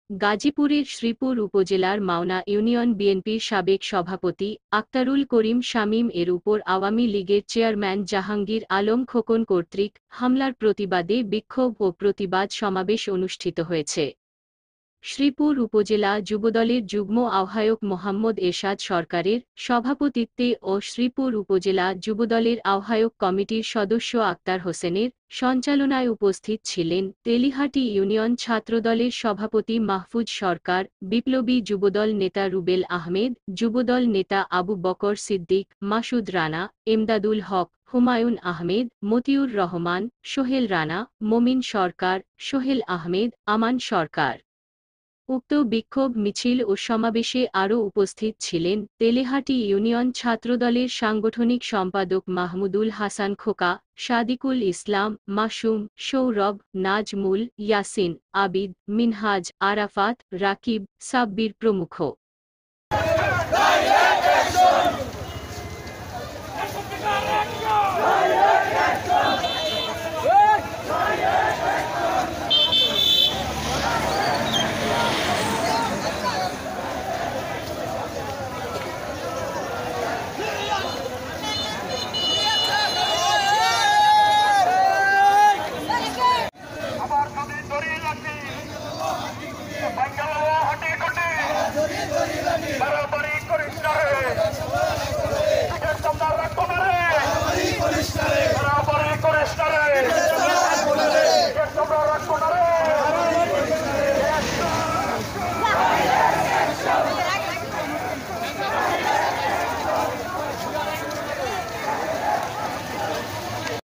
গাজীপুরের শ্রীপুর উপজেলার মাওনা ইউনিয়ন বিএনপির সাবেক সভাপতি আক্তারুল করিম শামীম এর উপর আওয়ামী লীগের চেয়ারম্যান জাহাঙ্গীর আলম খোকন কর্তৃক হামলার প্রতিবাদে বিক্ষোভ ও প্রতিবাদ সমাবেশ অনুষ্ঠিত হয়েছে। শ্রীপুর উপজেলা যুবদলের যুগ্ম আহ্বায়ক মোহাম্মদ এরশাদ সরকারের সভাপতিত্বে ও শ্রীপুর উপজেলা যুবদলের আহ্বায়ক কমিটির সদস্য আক্তার হোসেনের সঞ্চালনায় উপস্থিত ছিলেন তেলিহাটি ইউনিয়ন ছাত্রদলের সভাপতি মাহফুজ সরকার, বিপ্লবী যুবদল নেতা রুবেল আহমেদ, যুবদল নেতা আবু বকর সিদ্দিক, মাসুদ রানা, এমদাদুল হক, হুমায়ুন আহমেদ, মতিউর রহমান, সোহেল রানা, মমিন সরকার, সোহেল আহমেদ, আমান সরকার। উক্ত বিক্ষোভ মিছিল ও সমাবেশে আরও উপস্থিত ছিলেন তেলেহাটি ইউনিয়ন ছাত্রদলের সাংগঠনিক সম্পাদক মাহমুদুল হাসান খোকা, সাদিকুল ইসলাম, মাসুম, সৌরভ, নাজমুল, ইয়াসিন, আবিদ, মিনহাজ, আরাফাত, রাকিব, সাব্বির প্রমুখ।